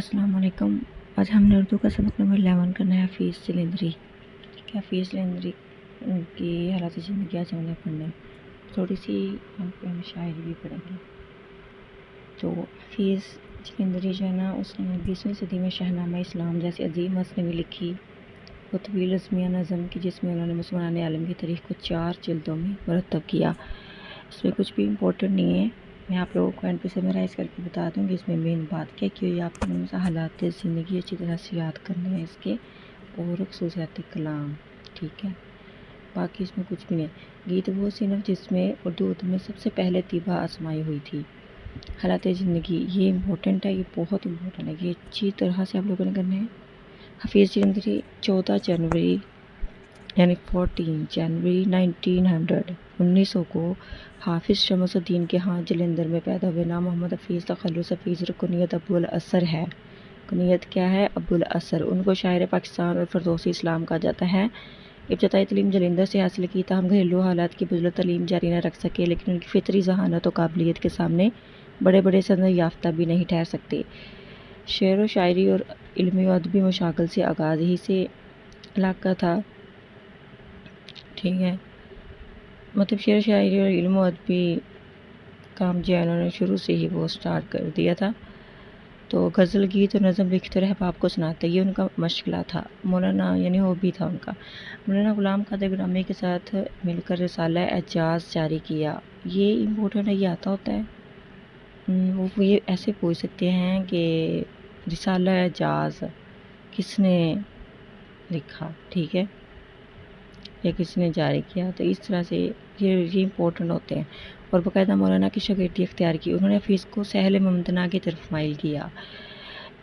अस्सलाम वालेकुम। आज हमने उर्दू का सबक नंबर 11 करना है हफीज़ जलंधरी। क्या हफीज़ जलंधरी की हालात ज़िंदगी आज हमने पढ़ना है। थोड़ी सी यहाँ पे हम शायरी भी पढ़ेंगे। तो हफीज़ जलंधरी जो है ना, उसने 20वीं सदी में शहनामा इस्लाम जैसी अजीम मसनवी लिखी। वो तवील रस्मिया नज़म की, जिसमें उन्होंने मुसलमान आलम की तारीख़ को 4 जिल्दों में मरतब किया। इसमें कुछ भी इम्पोर्टेंट नहीं है, मैं आप लोगों को एंड पे समराइज़ करके बता दूँगी इसमें मेन बात क्या की हुई है। आप लोगों ने हालात ज़िंदगी अच्छी तरह से याद करने हैं इसके, और खसूसियात कलाम, ठीक है। बाकी इसमें कुछ भी नहीं है। गीत वो सिनफ जिसमें उर्दू में सबसे पहले तिबा आजमाई हुई थी। हालात ज़िंदगी ये इम्पोर्टेंट है, ये बहुत इम्पोर्टेंट है, ये अच्छी तरह से आप लोगों ने करना है। हफीज़ जलंधरी 14 जनवरी यानी 14 जनवरी 1900 को हाफिज़ शमसुद्दीन के हाथ जलंधर में पैदा हुए। नाम मोहम्मद हफीज़ तखल्लुस हफीज़ और कुनियत अबुल असर है। कुनियत क्या है? अबुल असर। उनको शायर पाकिस्तान और फरदौसी इस्लाम कहा जाता है। इब्तदाई तलीम जलंधर से हासिल की, ताहम घरेलू हालात की बदौलत तलीम जारी न रख सके, लेकिन उनकी फितरी जहानत और काबिलियत के सामने बड़े बड़े सनद याफ्ता भी नहीं ठहर सकते। शेर व शायरी और इल्मी व अदबी मशागल से आगाज़ ही से इलाका था, ठीक है। मतलब शेर शायरी और इल्म व अदबी काम जो है उन्होंने शुरू से ही वो स्टार्ट कर दिया था। तो गज़ल, गीत और नज़म लिखते रहे, अहबाब को सुनाते, ये उनका मशगला था। मौलाना यानी हॉबी था उनका। मौलाना ग़ुलाम क़ादिर ग्रामी के साथ मिलकर रिसाला एजाज़ जारी किया। ये इम्पोर्टेंट है, ये आता होता है। वो ये ऐसे पूछ सकते हैं कि रिसाला एजाज़ किसने लिखा, ठीक है, या किसने जारी किया। तो इस तरह से ये इम्पोर्टेंट होते हैं। और बाकायदा मौलाना की शागिर्दी इख्तियार की। उन्होंने हफीज़ को सहल मुमतना की तरफ माइल किया।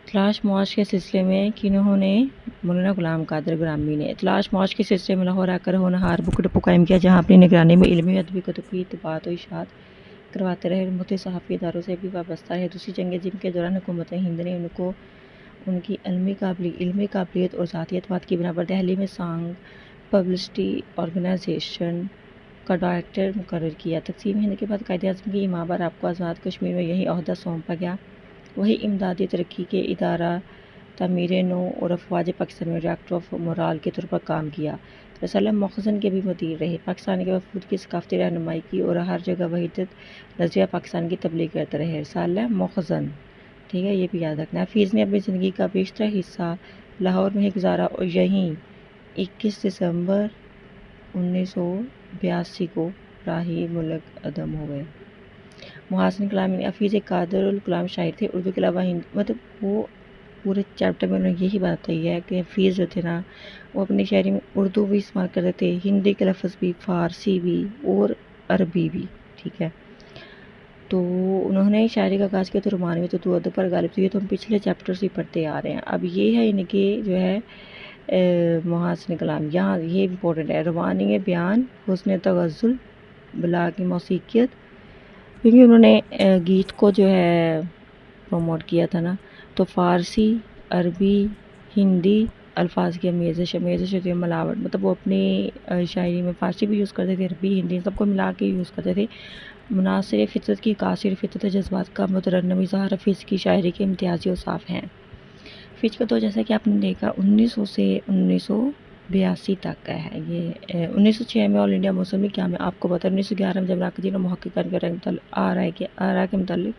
तलाश मौज के सिलसिले में किन्होंने? मौलाना ग़ुलाम क़ादिर ग्रामी ने तलाश मौज के सिलसिले में लाहौर आकर होनहार बुक डिपो कायम किया, जहाँ अपनी निगरानी में इल्मी अदबी कुतुबी इत्तबात और इशात करवाते रहे। मुख्तलिफ सहाफ़ी इदारों से भी वाबस्ता है। दूसरी जंग अज़ीम के दौरान हुकूमत हिंद ने उनको उनकी इल्मी काबिलियत और ज़ाती एतमाद की बिना पर दिल्ली में सांग पब्लिसिटी ऑर्गेनाइजेशन का डायरेक्टर मुकर्रर किया। तक़सीम हिंद के बाद कायदे-ए-आज़म की मां बार आपको आज़ाद कश्मीर में यही ओहदा सौंपा गया। वही इमदादी तरक्की के इदारा तामीर-ए-नौ और अफ़वाज पाकिस्तान में डायरेक्टर ऑफ मोराल के तौर पर काम किया। रसाला मखज़न के भी मुदीर रहे। पाकिस्तान के वफ़ूद की सकाफ़ती रहनुमाई की और हर जगह वहीदत नज़रिया पाकिस्तान की तबलीग करते रहे। रसाला मखज़न, ठीक है, ये भी याद रखना है। हफीज़ ने अपनी ज़िंदगी का बेशतर हिस्सा लाहौर में ही गुजारा और यहीं 21 दिसंबर 1982 को राही मुल्क अदम हो गए। मुहासिन कलाम हफीज़ एक कादिरुल कलाम शायर थे। उर्दू के अलावा हिंदी, मतलब वो पूरे चैप्टर में उन्होंने यही बात कही है कि हफीज़ जो थे ना, वो अपनी शायरी में उर्दू भी इस्तेमाल करते थे, हिंदी के लफ्ज़ भी, फ़ारसी भी और अरबी भी, ठीक है। तो उन्होंने शायरी का आगाज़ किया तो रोमानवी तो अदब पर गालिब, तो ये तो हम पिछले चैप्टर से पढ़ते आ रहे हैं। अब ये है इनके जो है मुहासिन कलाम, यहाँ ये इम्पोर्टेंट है। रवानी बयान, हुस्न तग़ज़्ज़ुल, बलाग़ी मौसीक़ियत, क्योंकि उन्होंने गीत को जो है प्रमोट किया था ना, तो फ़ारसी, अरबी, हिंदी अल्फाज की अमेज़िश होती है, मिलावट, मतलब वो अपनी शायरी में फ़ारसी भी यूज़ करते थे, अरबी, हिंदी सबको मिला के यूज़ करते थे। मुनासिर फ़ितरत की कासिर फ़ितरत जज्बात का मुतरन्निम इज़हार हफीज़ की शायरी के इम्तियाज़ी औसाफ़ हैं। हफीज़ का तो जैसा कि आपने देखा 1900 से 1982 तक का है। ये 1906 में ऑल इंडिया मुस्लिम लीग क्या में आपको पता है। 1911 में जब नाक़दीन और मुहक्किकीन के आरा के मुतालिक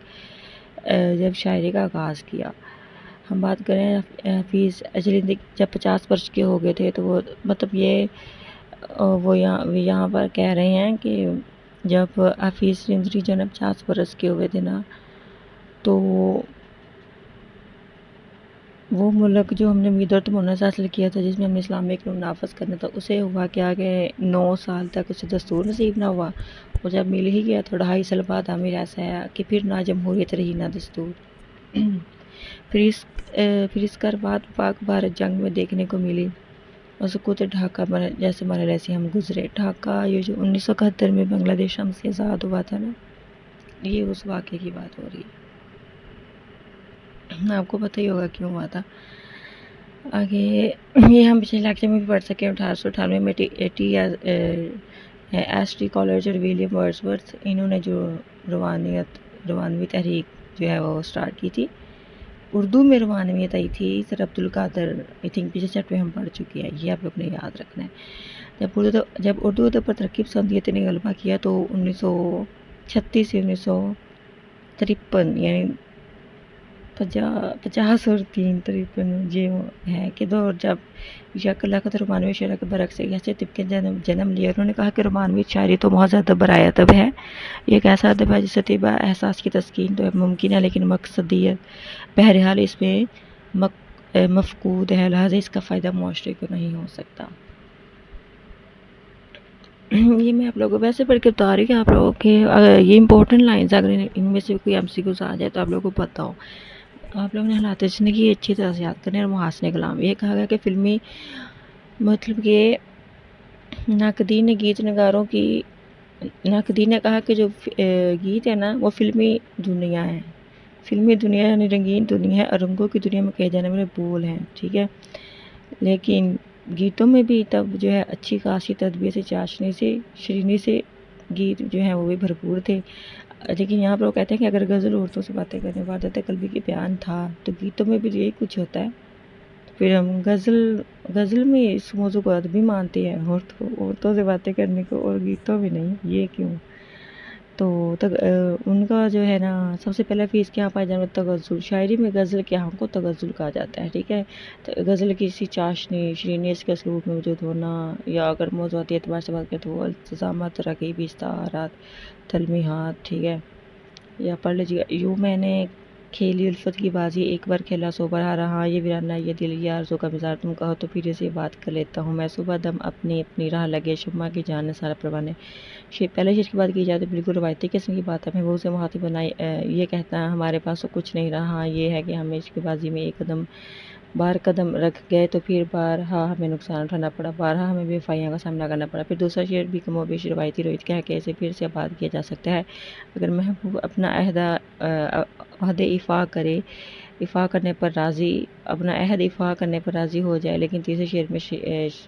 जब शायरी का आगाज़ किया। हम बात करें हफीज़ जलंधरी जब 50 वर्ष के हो गए थे, तो वो मतलब ये वो यहाँ पर कह रहे हैं कि जब हफीज़ जलंधरी जो है 50 वर्ष के हुए थे ना, तो वो मुल्क जो हमने उम्मीद और तमन्ना से हासिल किया था, जिसमें हमने इस्लामिक नूर नाफज़ करना था, उसे हुआ क्या कि 9 साल तक उसे दस्तूर नसीब ना हुआ। और जब मिल ही गया तो 2.5 साल बाद आमिर ऐसा है कि फिर ना जमहूरियत रही ना दस्तूर। फिर इसका बाद पाक भारत जंग में देखने को मिली और सुकूत ढाका जैसे मरहले ऐसे हम गुजरे। ढाका ये जो 1971 में बांग्लादेश हमसे आज़ाद हुआ था ना, ये उस वाक़े की बात हो रही है। आपको पता ही होगा क्यों हुआ था। आगे ये हम पिछले लेक्चर में भी पढ़ सके। 1898 में एस टी कॉलेज और विलियम वर्ड्सवर्थ, इन्होंने जो रवानवी तहरीक जो है वो स्टार्ट की थी। اردو میں روحانیت آئی تھی سر عبدالقادر، آئی تھنک پچھلے چیپٹر میں ہم پڑھ چکے ہیں، یہ آپ لوگ نے یاد رکھنا ہے۔ جب اردو ادب پر ترقی پسندیت نے غلبہ کیا تو 1936 سے 1953 یعنی 50 اور 53 یہ ہے کہ دور جب یک لخت رومانوی شعرا کے برعکس ایسے طبقے جنم لیا۔ انہوں نے کہا کہ رومانوی شاعری تو محض ادب برائے ادب ہے، یہ ایک ایسا ادب ہے جس سے طبع احساس کی تسکین تو ممکن ہے لیکن مقصدیت بہرحال اس میں مفقود ہے، لہٰذا اس کا فائدہ معاشرے کو نہیں ہو سکتا۔ یہ میں آپ لوگوں کو ویسے پڑھ کے بتا رہی ہوں کہ آپ لوگوں کے یہ امپورٹنٹ لائنز اگر ان میں سے کوئی MCQs آ جائے تو آپ لوگوں کو پتہ ہو۔ آپ لوگوں نے حالات زندگی اچھی طرح سے یاد کرنے اور محاسن کلام۔ یہ کہا گیا کہ فلمی مطلب کہ ناقدین نے کہا کہ جو گیت ہے نا وہ فلمی دنیا ہے، فلمی دنیا یعنی رنگین دنیا ہے اور رنگوں کی دنیا میں کہے جانے والے بول ہیں، ٹھیک ہے، لیکن گیتوں میں بھی تب جو ہے اچھی خاصی تدبیر سے چاشنی سے شیرینی سے گیت جو ہیں وہ بھی بھرپور تھے، لیکن یہاں پر وہ کہتے ہیں کہ اگر غزل عورتوں سے باتیں کرنے وحدت قلبی کی بیان تھا تو گیتوں میں بھی یہی کچھ ہوتا ہے، پھر ہم غزل میں اس موضوع کو ادبی مانتے ہیں، عورتوں سے باتیں کرنے کو اور گیتوں میں نہیں، یہ کیوں؟ تو ان کا جو ہے نا سب سے پہلا فیس کیا پایا جانا تغزل، شاعری میں غزل کے ہم کو تغزل کہا جاتا ہے، ٹھیک ہے، غزل کی سی چاشنی شیرینی اس کے اسلوب میں موجود ہونا، یا اگر موضوعاتی اعتبار سے بات کریں تو التزامات تراکیب استعارات تلمیحات، ٹھیک ہے، یا پڑھ لیجیے یوں میں نے کھیلی الفت کی بازی ایک بار کھیلا سو بار ہارا، ہاں یہ ویرانہ یہ دل یہ آرزو کا مزار، تم کہو تو پھر سے بات کر لیتا ہوں میں، صبح دم اپنی راہ لگے شمع کی جان نے سارا پروانے۔ پہلے شعر کی بات کی جائے تو بالکل روایتی قسم کی بات ہے، محبوب سے مخاطب بنائی یہ کہتا ہے ہمارے پاس تو کچھ نہیں رہا، ہاں یہ ہے کہ ہمیں عشق بازی میں ایک قدم رکھ گئے تو پھر بارہا ہمیں نقصان اٹھانا پڑا، بارہا ہمیں بے وفائیوں کا سامنا کرنا پڑا۔ پھر دوسرا شعر بھی کم و بیش روایتی رویت کہہ کے اسے پھر سے آباد کیا جا سکتا ہے، اگر محبوب اپنا عہد ایفا کرنے پر راضی ہو جائے، لیکن تیسرے شعر میں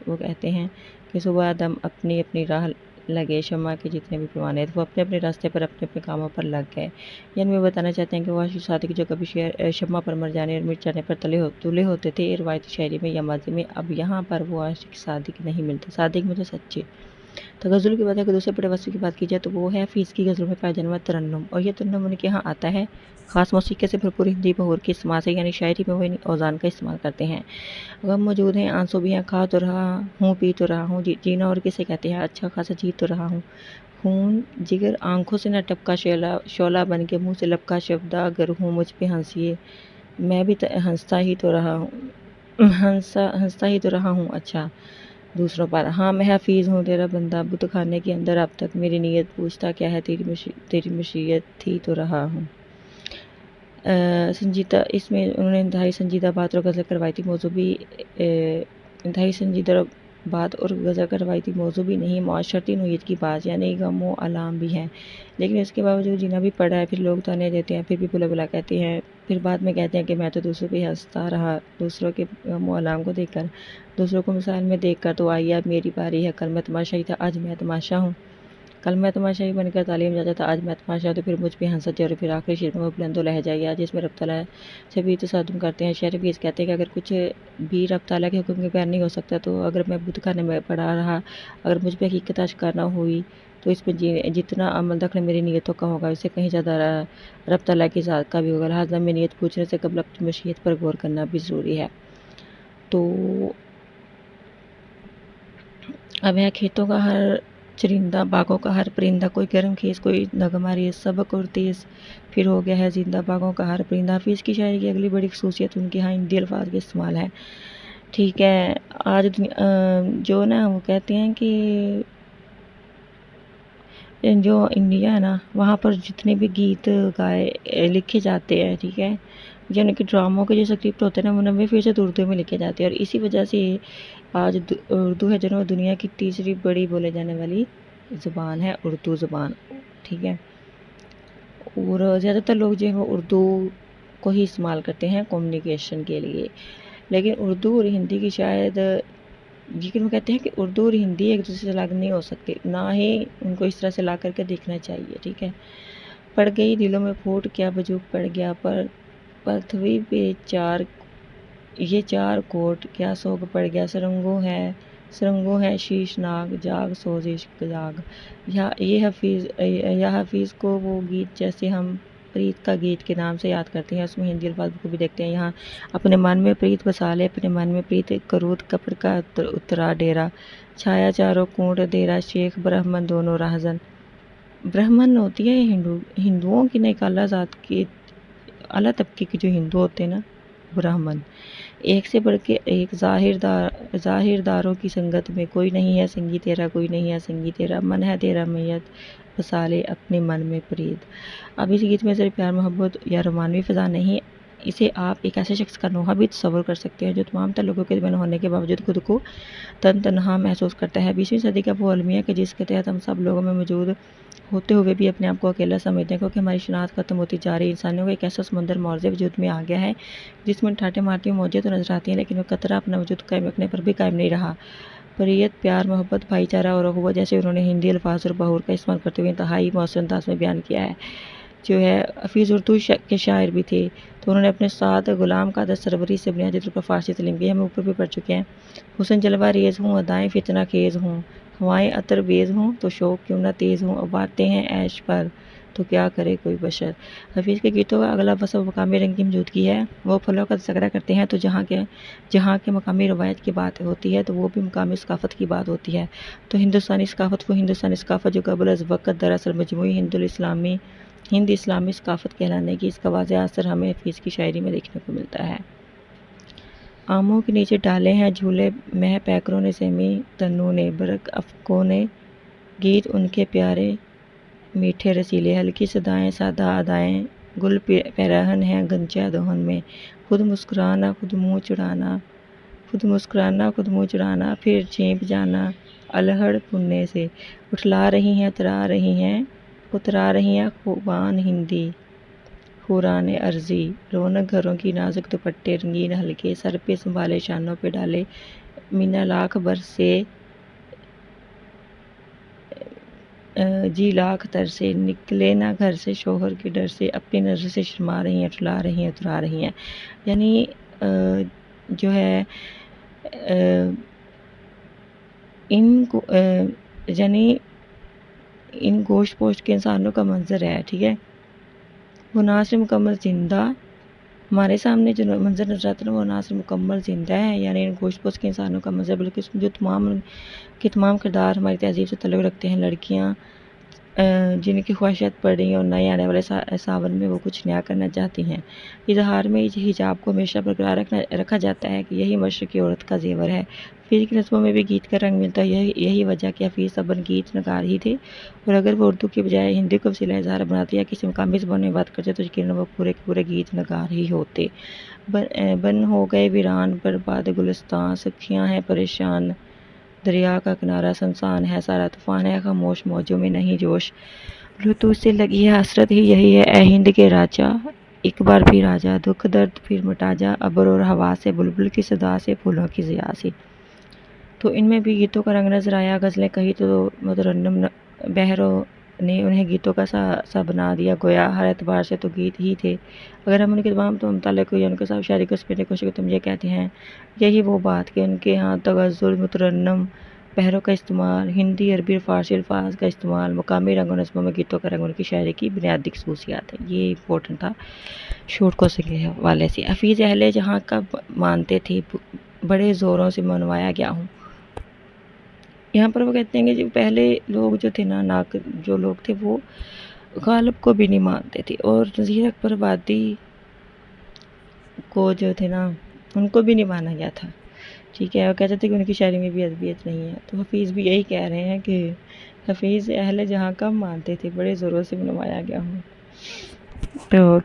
وہ کہتے ہیں کہ صبح دم اپنی راہ لگے شمع کے جتنے بھی پروانے، وہ اپنے راستے پر اپنے کاموں پر لگ گئے، یعنی وہ بتانا چاہتے ہیں کہ وہ عاشق صادق جو کبھی شمع پر مر جانے اور مٹ جانے پر تلے ہوتے تھے روایتی شاعری میں یا ماضی میں، اب یہاں پر وہ عاشق صادق نہیں ملتے، صادق میں تو سچے۔ تو غزل کی بات ہے کہ دوسرے بڑے وصف کی بات کی جائے تو وہ ہے فیض کی غزلوں میں پایا جانے والا ترنم، اور یہ ترنم ان کے ہاں آتا ہے خاص موسیقی سے بھرپور ہندی بہور کے استعمال سے، یعنی شاعری میں وہ ان اوزان کا استعمال کرتے ہیں۔ غم موجود ہیں آنسو بھی ہیں، کھا تو رہا ہوں پی تو رہا ہوں، جینا اور کسے کہتے ہیں اچھا خاصا جی تو رہا ہوں، خون جگر آنکھوں سے نہ ٹپکا شعلہ بن کے منہ سے لپکا شبدہ اگر ہوں مجھ پہ ہنسیے میں بھی ہنستا ہی تو رہا ہوں، اچھا دوسروں پر ہاں میں حفیظ ہوں تیرا بندہ بت خانے کے اندر اب تک میری نیت پوچھتا کیا ہے تیری مشیت تھی تو رہا ہوں۔ سنجیدہ اس میں انہوں نے انتہائی سنجیدہ بات اور غزل کا روایتی موضوع بھی نہیں، معاشرتی نوعیت کی بات یعنی غم و الام بھی ہے، لیکن اس کے باوجود جینا بھی پڑا ہے، پھر لوگ تانے دیتے ہیں، پھر بھی بلا بلا کہتے ہیں، پھر بعد میں کہتے ہیں کہ میں تو دوسروں پہ ہنستا رہا، دوسروں کے غم و الام کو دیکھ کر، دوسروں کو مثال میں دیکھ کر، تو آئیے اب میری باری ہے، کل میں تماشائی تھا آج میں تماشا ہوں، کل میں تماشائی بن کر تعلیم جاتا تھا آج میں تماشا ہوں، تو پھر مجھ پہ ہنس سچے، اور پھر آخری شعر میں وہ بلند و لہجہ یا جس میں رب تعالیٰ سے بھی تصادم کرتے ہیں، شعر بھی اس کہتے ہیں کہ اگر کچھ بھی رب تعالیٰ کے حکم کے بغیر نہیں ہو سکتا تو اگر میں بت خانے میں پڑا رہا، اگر مجھ پہ حقیقت آشکار نہ ہوئی تو اس میں جتنا عمل دخل میری نیتوں کا ہوگا اس سے کہیں زیادہ رب تعالیٰ کی ذات کا بھی ہوگا، لہٰذا میں نیت پوچھنے سے قبل اپنی مشیت پر غور کرنا بھی ضروری ہے۔ تو اب ہے کھیتوں کا ہر چرندہ باغوں کا ہر پرندہ، کوئی گرم خیز کوئی نغمہ ریز سبک اور تیز پھر ہو گیا ہے زندہ باغوں کا ہر پرندہ۔ حفیظ کی شاعری کی اگلی بڑی خصوصیت ان کے ہاں ہندی الفاظ کے استعمال ہے، ٹھیک ہے، آج جو نا وہ کہتے ہیں کہ جو انڈیا ہے نا وہاں پر جتنے بھی گیت گائے لکھے جاتے ہیں، ٹھیک ہے، یعنی کہ ڈراموں کے جو اسکرپٹ ہوتے ہیں نا وہ 90% اردو میں لکھے جاتے ہیں، اور اسی وجہ سے آج اردو ہے جو دنیا کی تیسری بڑی بولے جانے والی زبان ہے، اردو زبان، ٹھیک ہے، اور زیادہ تر لوگ جو ہے وہ اردو کو ہی استعمال کرتے ہیں کمیونیکیشن کے لیے، لیکن اردو اور ہندی کی شاید لیکن وہ کہتے ہیں کہ اردو اور ہندی ایک دوسرے سے الگ نہیں ہو سکتے، نہ ہی ان کو اس طرح سے لا کر کے دیکھنا چاہیے، ٹھیک ہے، پڑ گئی دلوں میں پھوٹ کیا وجود پڑ گیا پر पृथ्वी पे ये चार कोट क्या सोग पड़ गया, सरंगो है शीशनाग, जाग सोज इश्क जाग। या हफीज़ को वो गीत जैसे हम प्रीत का गीत के नाम से याद करते हैं, उसमें हिंदी अल्फाज को भी देखते हैं। यहाँ अपने मन में प्रीत बसा ले, अपने मन में प्रीत करूद कपड़ का उतरा डेरा, छाया चारों कूट डेरा, शेख ब्राह्मण दोनों राहजन। ब्राह्मण होती है हिंदुओं की, नहीं अला तबके के जो हिंदू होते हैं ना, ब्राह्मण। एक से बढ़ के एक जाहिरदारों की संगत में, कोई नहीं है संगी तेरा, कोई नहीं है संगी तेरा, मन है तेरा मैयत बसा ले अपने मन में प्रीत। अब इस गीत में सिर्फ प्यार मोहब्बत या रोमानवी फ़िज़ा नहीं, इसे आप एक ऐसे शख्स का नोहा भी तस्वुर कर सकते हैं जो तमाम ताल्लुकों के दरमियान होने के बावजूद खुद को तन्हा महसूस करता है। 20वीं सदी का वो अलमिया कि जिसके तहत हम सब लोगों में मौजूद होते हुए भी अपने आप को अकेला समझते हैं, क्योंकि हमारी शनाख्त खत्म होती जा रही है। इंसानियों का एक ऐसा समुंदर मौजे वजूद में आ गया है जिसमें ठाटे मारती हुई मौजें तो नजर आती हैं, लेकिन वह कतरा अपना वजूद कायम रखने पर भी कायम नहीं रहा। परीयत, प्यार, मोहब्बत, भाईचारा और अखुवत जैसे उन्होंने हिंदी अल्फाज और बहूर का इस्तेमाल करते हुए इंतहाई मौसर अंदाज में बयान किया है। जो है हफीज़ उर्दू के शायर भी थे, तो उन्होंने अपने साथ गुलाम कादर सरवरी से बुनियादी तौर पर फ़ारसी तलीम की, हम ऊपर भी पढ़ चुके हैं। हुस्न जलवा रेज़ हूँ, अदाएँ फितना खेज़ हूँ, हवाएँ अतर बेज़ हूँ, तो शौक़ क्यों ना तेज़ हूँ, अब आते हैं ऐश पर तो क्या करे कोई बशर। हफीज़ के गीतों का अगला वसफ़ मकामी रंग की मौजूदगी है। वो फलों का तज़किरा करते हैं, तो जहाँ के मकामी रवायत की बात होती है तो वो भी मकामी सकाफ़त की बात होती है। तो हिंदुस्तानी सकाफ़त जो क़ब्ल अज़ वक़्त दरअसल मजमूई हिंद इस्लामी सकाफ़त कहलाने की, इसका वाज़ेह असर हमें हफीज़ की शायरी में देखने को मिलता है। आमों के नीचे डाले हैं झूले, मह पैकरों ने सेमी तन्नू ने, बरक अफ़कों ने गीत उनके प्यारे मीठे रसीले, हल्की सदाएँ सादा अदाएँ, गुल पैरहन हैं गंजा दोहन में, खुद मुस्कुराना खुद मुँह चढ़ाना फिर चेप जाना अलहड़ पुन्ने से, उठला रही हैं उतरा रही हैं खुबान हिंदी हुरान अर्जी, रौनक घरों की नाजुक दुपट्टे रंगीन हल्के, सर पे संभाले शानों पे डाले, मीना लाख बरसे जी लाख तर से, निकले ना घर से शोहर के डर से, अपनी नज़र से शर्मा रही हैं, उठला रही हैं, उतरा रही हैं। यानी जो है इन गोश्त पोश्त के इंसानों का मंजर है, ठीक है। वो ना से मुकम्मल ज़िंदा, हमारे सामने जो मंजर नजर आता है वो ना से मुकम्मल ज़िंदा है, यानी इन गोश्त पोश्त के इंसानों का मंजर, बल्कि उसमें जो तमाम किरदार हमारी तहजीब से ताल्लुक़ रखते हैं। लड़कियाँ जिनकी ख्वाहिशात पड़ रही हैं और नए आने वाले सावन में वो कुछ नया करना चाहती हैं। इजहार में हिजाब को हमेशा बरकरार रखा जाता है कि यही मशरक़ी औरत का ज़ेवर है। हफीज़ की नज़्मों में भी गीत का रंग मिलता है। यही वजह कि हफीज़ सबन गीत नगार ही थे, और अगर वो उर्दू के बजाय हिंदी को वसीला इज़हार बनाते या किसी मकामी ज़बान में बात करते तो यकीनन वो पूरे के पूरे गीत नगार ही होते। बन हो गए वीरान बर्बाद गुलिस्तान, सखियाँ हैं परेशान, दरिया का किनारा सुनसान है सारा, तूफ़ान है खामोश मौजों में नहीं जोश, रुतु से लगी है हसरत ही यही है ए हिंद के राजा, एक बार फिर आजा, दुख दर्द फिर मिटा जा, अबर और हवा से, बुलबुल की सदा से, फूलों की ज़िया से। तो इनमें भी गीतों का रंग नजर आया। गज़लें कही तो मुतरन्निम बहरों ने उन्हें गीतों का सा बना दिया, गोया हर एतबार से तो गीत ही थे। अगर हम उनके तमाम तो मुतालिक या उनके साथ शायरी को समझने की कोशिश करें तो हम ये कहते हैं, यही वो बात कि उनके यहाँ तगज़्ज़ुल मुतरन्निम बहरों का इस्तेमाल, हिंदी अरबी फ़ारसी अल्फाज का इस्तेमाल, मकामी रंग और नस्मों में गीतों का रंग उनकी शायरी की बुनियादी खसूसियात है। ये इम्पोर्टेंट था शॉर्ट क्वेश्चन के हवाले से। हफीज़ अहले जहाँ का मानते थे, बड़े ज़ोरों से मनवाया गया हूँ। यहाँ पर वो कहते हैं कि जो पहले लोग जो थे ना जो लोग थे वो गालिब को भी नहीं मानते थे, और नज़ीर अकबर आबादी को जो थे ना उनको भी नहीं माना गया था, ठीक है। और कहते थे कि उनकी शायरी में भी अदबियत नहीं है। तो हफीज़ भी यही कह रहे हैं कि हफीज़ अहले जहाँ कब मानते थे, बड़े ज़ोरों से मनवाया गया हूँ। तो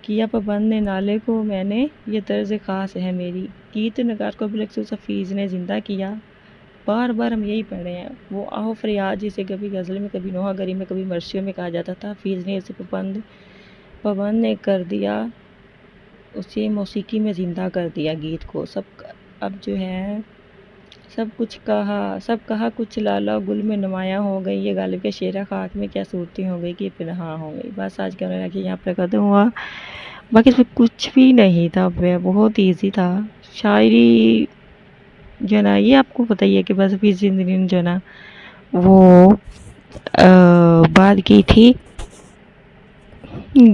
किया पाबंद नाले को मैंने, ये तर्ज़ ख़ास है मेरी, गीत नगार को बिलखसूस हफीज़ ने ज़िंदा किया। बार बार हम यही पढ़ रहे हैं। वो आहो फरियाद जिसे कभी गज़ल में, कभी नोहागरी में, कभी मरसियों में कहा जाता था, हफीज़ ने इसे पाबंद ने कर दिया, उसे मौसीकी में ज़िंदा कर दिया गीत को। अब जो है सब कहा कुछ लाला गुल में नुमायाँ हो गई, ये गालिब के शेरा खाक में क्या सूरतें हो गई कि पनहा हो गई। बस आज का मेरा कि यहाँ पर ख़त्म हुआ। باقی اس میں کچھ بھی نہیں تھا، بہت ایزی تھا. شاعری جو ہے نا، یہ آپ کو بتائیے کہ بس ابھی زندگی نے جو ہے نا وہ بات کی تھی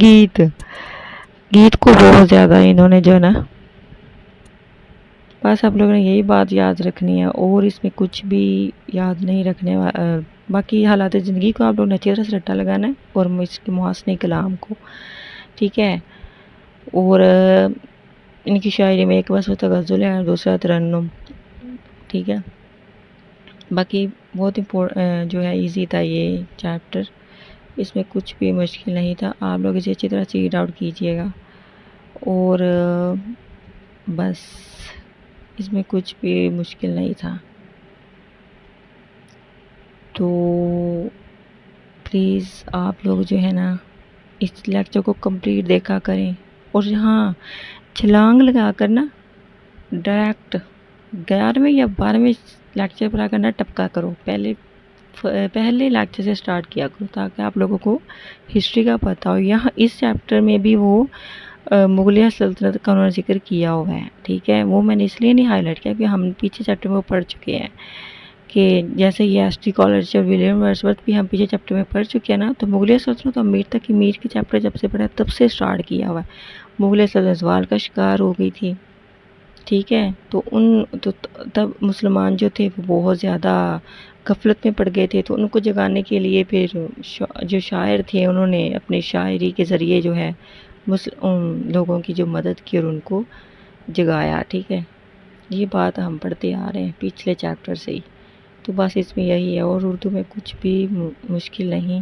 گیت گیت کو بہت زیادہ انہوں نے جو ہے نا، بس آپ لوگوں نے یہی بات یاد رکھنی ہے اور اس میں کچھ بھی یاد نہیں رکھنے باقی حالات زندگی کو آپ لوگ نے اچھی طرح سے رٹا لگانا ہے اور اس کے محسن کلام کو، ٹھیک ہے. اور ان کی شاعری میں ایک وصف تغزل ہے اور دوسرا ترنم، ٹھیک ہے. باقی بہت جو ہے ایزی تھا یہ چیپٹر، اس میں کچھ بھی مشکل نہیں تھا. آپ لوگ اسے اچھی طرح سے ریڈ آؤٹ کیجئے گا اور بس اس میں کچھ بھی مشکل نہیں تھا. تو پلیز آپ لوگ جو ہے نا اس لیکچر کو کمپلیٹ دیکھا کریں، اور ہاں چھلانگ لگا کر نا ڈائریکٹ 11ویں یا 12ویں لیکچر پر آ کر نہ ٹپکا کرو، پہلے لیکچر سے سٹارٹ کیا کرو تاکہ آپ لوگوں کو ہسٹری کا پتہ ہو. یہاں اس چیپٹر میں بھی وہ مغلیہ سلطنت کا انہوں نے ذکر کیا ہوا ہے، ٹھیک ہے. وہ میں نے اس لیے نہیں ہائی لائٹ کیا کہ ہم پیچھے چیپٹر میں وہ پڑھ چکے ہیں کہ جیسے یہ ایس ٹی کالج اور ولیم ورڈسورتھ بھی ہم پیچھے چیپٹر میں پڑھ چکے ہیں نا. تو مغلیہ سلطنت اور میر تک میر کے چیپٹر جب سے پڑھا تب سے سٹارٹ کیا ہوا ہے. مغلیہ سلطنت زوال کا شکار ہو گئی تھی، ٹھیک ہے. تو تب مسلمان جو تھے وہ بہت زیادہ غفلت میں پڑ گئے تھے، تو ان کو جگانے کے لیے پھر جو شاعر تھے انہوں نے اپنی شاعری کے ذریعے جو ہے لوگوں کی جو مدد کی اور ان کو جگایا، ٹھیک ہے. یہ بات ہم پڑھتے آ رہے ہیں پچھلے چیپٹر سے ہی. تو بس اس میں یہی ہے اور اردو میں کچھ بھی مشکل نہیں.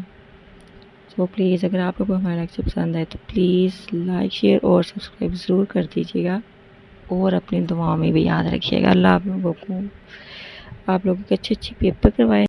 سو پلیز اگر آپ لوگوں کو ہمارا لیکچر پسند آئے تو پلیز لائک شیئر اور سبسکرائب ضرور کر دیجیے گا اور اپنی دعاؤں میں بھی یاد رکھیے گا. اللہ آپ لوگوں کو اچھے پیپر کروائے.